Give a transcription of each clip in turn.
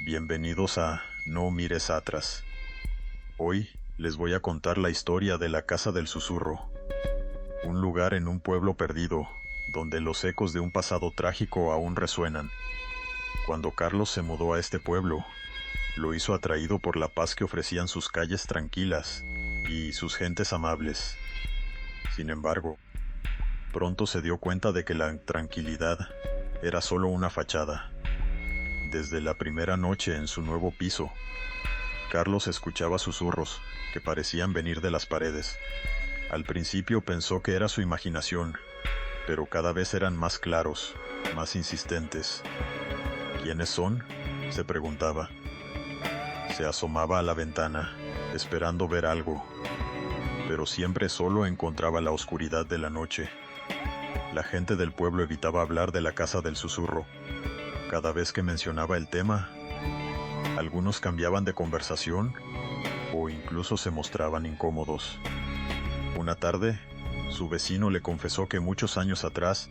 Bienvenidos a No mires atrás. Hoy les voy a contar la historia de la Casa del Susurro, un lugar en un pueblo perdido, donde los ecos de un pasado trágico aún resuenan. Cuando Carlos se mudó a este pueblo, lo hizo atraído por la paz que ofrecían sus calles tranquilas y sus gentes amables. Sin embargo, pronto se dio cuenta de que la tranquilidad era solo una fachada. Desde la primera noche en su nuevo piso, Carlos escuchaba susurros que parecían venir de las paredes. Al principio pensó que era su imaginación, pero cada vez eran más claros, más insistentes. ¿Quiénes son?, se preguntaba. Se asomaba a la ventana, esperando ver algo, pero siempre solo encontraba la oscuridad de la noche. La gente del pueblo evitaba hablar de la Casa del Susurro. Cada vez que mencionaba el tema, algunos cambiaban de conversación o incluso se mostraban incómodos. Una tarde, su vecino le confesó que muchos años atrás,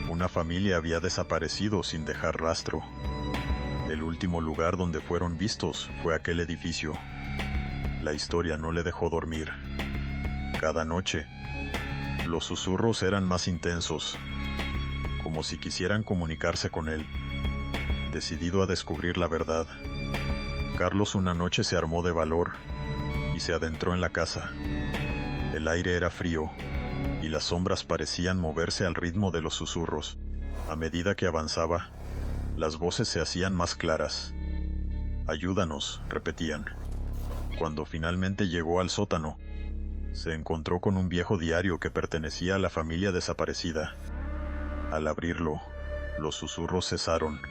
una familia había desaparecido sin dejar rastro. El último lugar donde fueron vistos fue aquel edificio. La historia no le dejó dormir. Cada noche, los susurros eran más intensos, como si quisieran comunicarse con él. Decidido a descubrir la verdad, Carlos una noche se armó de valor y se adentró en la casa. El aire era frío y las sombras parecían moverse al ritmo de los susurros. A medida que avanzaba, las voces se hacían más claras. «Ayúdanos», repetían. Cuando finalmente llegó al sótano, se encontró con un viejo diario que pertenecía a la familia desaparecida. Al abrirlo, los susurros cesaron,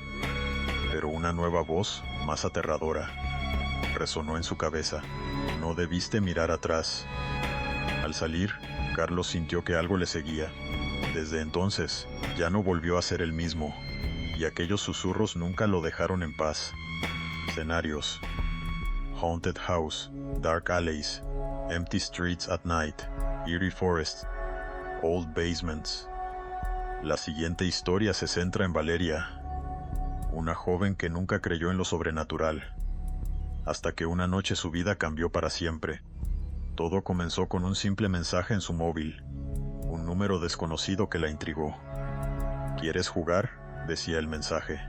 pero una nueva voz, más aterradora, resonó en su cabeza. «No debiste mirar atrás». Al salir, Carlos sintió que algo le seguía. Desde entonces, ya no volvió a ser el mismo, y aquellos susurros nunca lo dejaron en paz. Escenarios: Haunted House, Dark Alleys, Empty Streets at Night, Eerie Forests, Old Basements. La siguiente historia se centra en Valeria, una joven que nunca creyó en lo sobrenatural, hasta que una noche su vida cambió para siempre. Todo comenzó con un simple mensaje en su móvil, un número desconocido que la intrigó. «¿Quieres jugar?», decía el mensaje.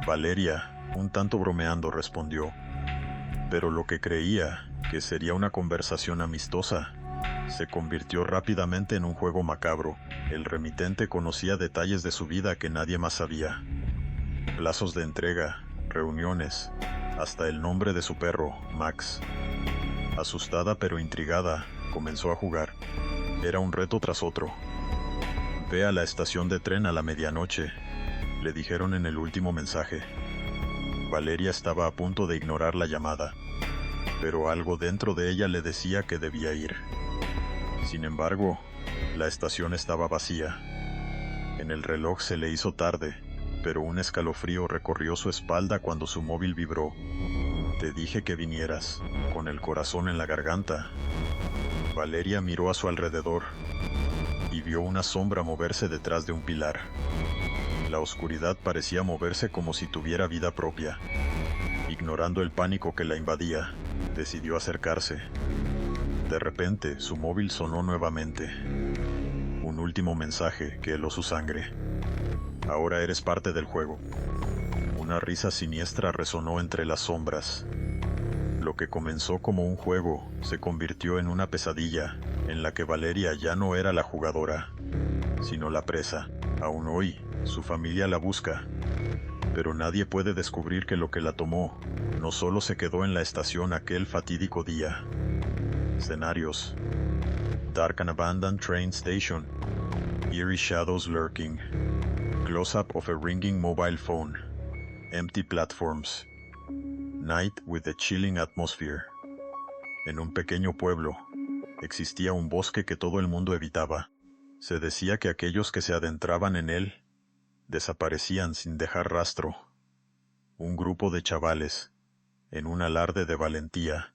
Valeria, un tanto bromeando, respondió, pero lo que creía que sería una conversación amistosa se convirtió rápidamente en un juego macabro. El remitente conocía detalles de su vida que nadie más sabía. Plazos de entrega, reuniones, hasta el nombre de su perro, Max. Asustada pero intrigada, comenzó a jugar. Era un reto tras otro. «Ve a la estación de tren a la medianoche», le dijeron en el último mensaje. Valeria estaba a punto de ignorar la llamada, pero algo dentro de ella le decía que debía ir. Sin embargo, la estación estaba vacía. En el reloj se le hizo tarde, pero un escalofrío recorrió su espalda cuando su móvil vibró. «Te dije que vinieras», con el corazón en la garganta. Valeria miró a su alrededor y vio una sombra moverse detrás de un pilar. La oscuridad parecía moverse como si tuviera vida propia. Ignorando el pánico que la invadía, decidió acercarse. De repente, su móvil sonó nuevamente. Un último mensaje que heló su sangre. «Ahora eres parte del juego». Una risa siniestra resonó entre las sombras. Lo que comenzó como un juego se convirtió en una pesadilla, en la que Valeria ya no era la jugadora, sino la presa. Aún hoy, su familia la busca, pero nadie puede descubrir que lo que la tomó no solo se quedó en la estación aquel fatídico día. Escenarios: Dark and Abandoned Train Station, Eerie Shadows Lurking, Close-up of a Ringing Mobile Phone, Empty Platforms, Night with a Chilling Atmosphere. En un pequeño pueblo, existía un bosque que todo el mundo evitaba. Se decía que aquellos que se adentraban en él desaparecían sin dejar rastro. Un grupo de chavales, en un alarde de valentía,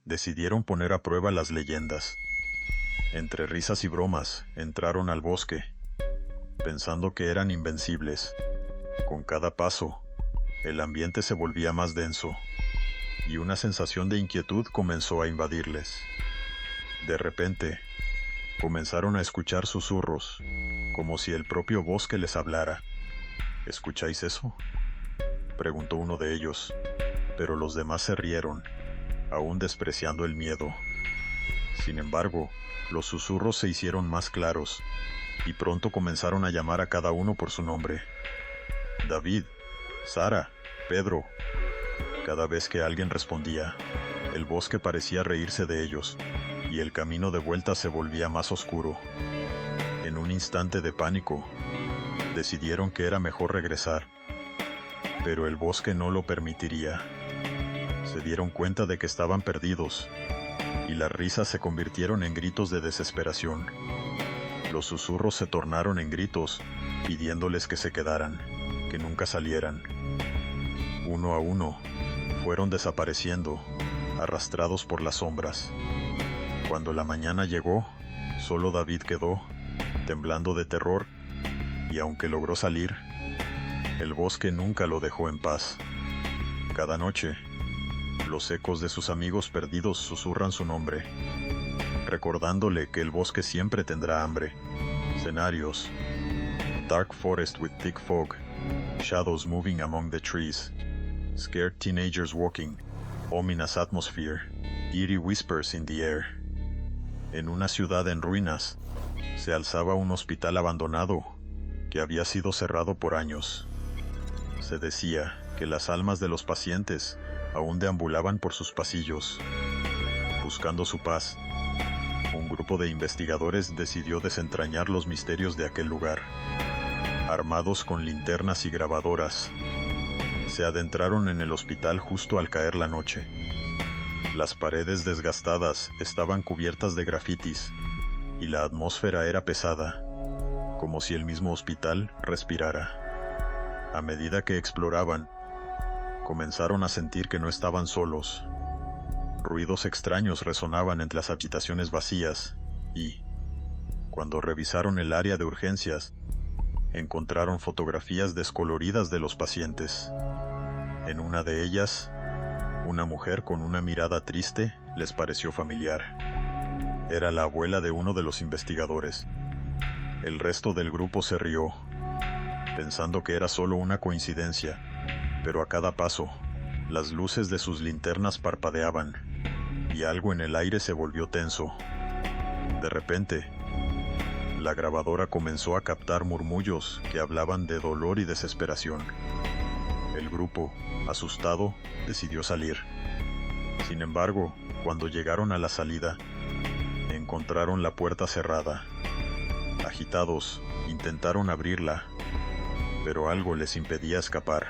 decidieron poner a prueba las leyendas. Entre risas y bromas, entraron al bosque, pensando que eran invencibles. Con cada paso, El ambiente se volvía más denso, y una sensación de inquietud comenzó a invadirles. De repente, comenzaron a escuchar susurros, como si el propio bosque les hablara. ¿Escucháis eso?, preguntó uno de ellos, pero los demás se rieron, aún despreciando el miedo. Sin embargo, los susurros se hicieron más claros, y pronto comenzaron a llamar a cada uno por su nombre. David, Sara, Pedro. Cada vez que alguien respondía, el bosque parecía reírse de ellos, y el camino de vuelta se volvía más oscuro. En un instante de pánico, decidieron que era mejor regresar, pero el bosque no lo permitiría. Se dieron cuenta de que estaban perdidos, y las risas se convirtieron en gritos de desesperación. Los susurros se tornaron en gritos, pidiéndoles que se quedaran, que nunca salieran. Uno a uno, fueron desapareciendo, arrastrados por las sombras. Cuando la mañana llegó, solo David quedó, temblando de terror, y aunque logró salir, el bosque nunca lo dejó en paz. Cada noche, los ecos de sus amigos perdidos susurran su nombre, recordándole que el bosque siempre tendrá hambre. Escenarios: dark forest with thick fog, shadows moving among the trees, scared teenagers walking, ominous atmosphere, eerie whispers in the air. En una ciudad en ruinas, se alzaba un hospital abandonado que había sido cerrado por años. Se decía que las almas de los pacientes aún deambulaban por sus pasillos, buscando su paz. Un grupo de investigadores decidió desentrañar los misterios de aquel lugar. Armados con linternas y grabadoras, se adentraron en el hospital justo al caer la noche. Las paredes desgastadas estaban cubiertas de grafitis, y la atmósfera era pesada, como si el mismo hospital respirara. A medida que exploraban, comenzaron a sentir que no estaban solos. Ruidos extraños resonaban entre las habitaciones vacías, y, cuando revisaron el área de urgencias, encontraron fotografías descoloridas de los pacientes. En una de ellas, una mujer con una mirada triste les pareció familiar. Era la abuela de uno de los investigadores. El resto del grupo se rió, pensando que era solo una coincidencia, pero a cada paso, las luces de sus linternas parpadeaban, y algo en el aire se volvió tenso. De repente, la grabadora comenzó a captar murmullos que hablaban de dolor y desesperación. El grupo, asustado, decidió salir. Sin embargo, cuando llegaron a la salida, encontraron la puerta cerrada. Agitados, intentaron abrirla, pero algo les impedía escapar.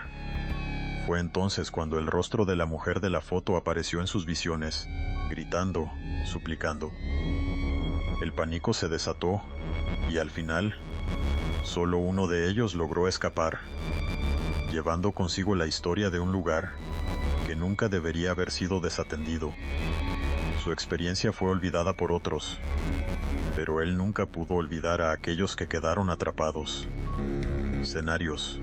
Fue entonces cuando el rostro de la mujer de la foto apareció en sus visiones, gritando, suplicando. El pánico se desató, y al final, solo uno de ellos logró escapar, llevando consigo la historia de un lugar que nunca debería haber sido desatendido. Su experiencia fue olvidada por otros, pero él nunca pudo olvidar a aquellos que quedaron atrapados. Escenarios: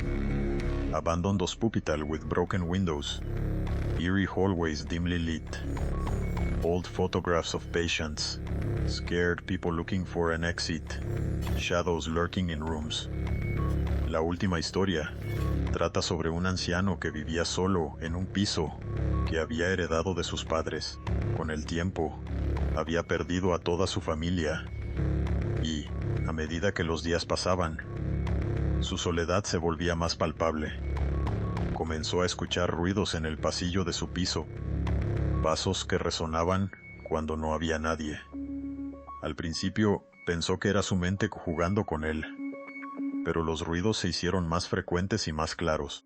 abandoned hospital with broken windows, eerie hallways dimly lit, old photographs of patients, scared people looking for an exit, shadows lurking in rooms. La última historia trata sobre un anciano que vivía solo en un piso que había heredado de sus padres. Con el tiempo, había perdido a toda su familia, y, a medida que los días pasaban, su soledad se volvía más palpable. Comenzó a escuchar ruidos en el pasillo de su piso, pasos que resonaban cuando no había nadie. Al principio pensó que era su mente jugando con él, pero los ruidos se hicieron más frecuentes y más claros.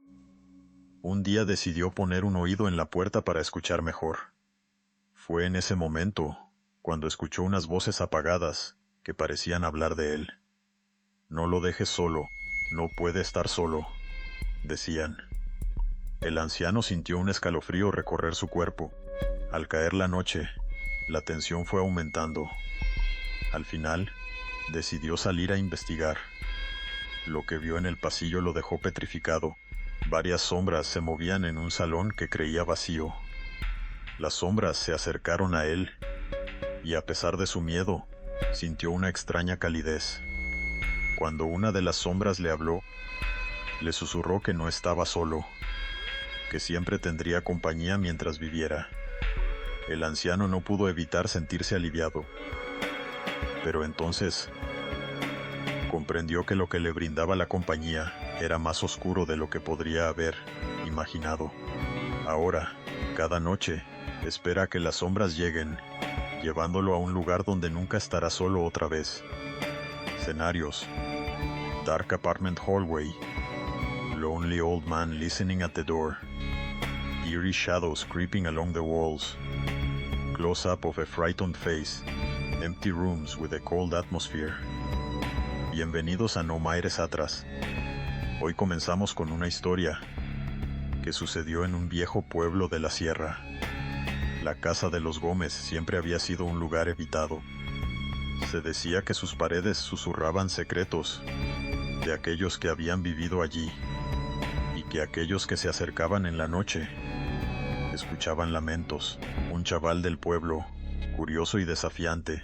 Un día decidió poner un oído en la puerta para escuchar mejor. Fue en ese momento cuando escuchó unas voces apagadas que parecían hablar de él. «No lo dejes solo, no puede estar solo», decían. El anciano sintió un escalofrío recorrer su cuerpo. Al caer la noche, la tensión fue aumentando. Al final, decidió salir a investigar. Lo que vio en el pasillo lo dejó petrificado, Varias sombras se movían en un salón que creía vacío. Las sombras se acercaron a él, y a pesar de su miedo, sintió una extraña calidez. Cuando una de las sombras le habló, le susurró que no estaba solo, que siempre tendría compañía mientras viviera. El anciano no pudo evitar sentirse aliviado. Pero entonces comprendió que lo que le brindaba la compañía era más oscuro de lo que podría haber imaginado. Ahora, cada noche, espera que las sombras lleguen, llevándolo a un lugar donde nunca estará solo otra vez. Escenarios: dark apartment hallway, lonely old man listening at the door, eerie shadows creeping along the walls, close-up of a frightened face, empty rooms with a cold atmosphere. Bienvenidos a No Mires Atrás. Hoy comenzamos con una historia que sucedió en un viejo pueblo de la sierra. La casa de los Gómez siempre había sido un lugar evitado. Se decía que sus paredes susurraban secretos de aquellos que habían vivido allí, y que aquellos que se acercaban en la noche escuchaban lamentos. Un chaval del pueblo, curioso y desafiante,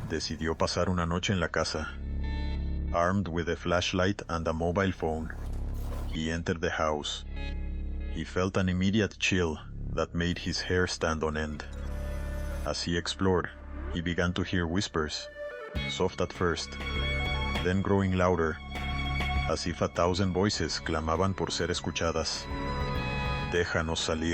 decidió pasar una noche en la casa. Armed with a flashlight and a mobile phone, he entered the house. He felt an immediate chill that made his hair stand on end. As he explored, he began to hear whispers, soft at first, then growing louder, as if 1,000 voices clamaban por ser escuchadas. Déjanos salir.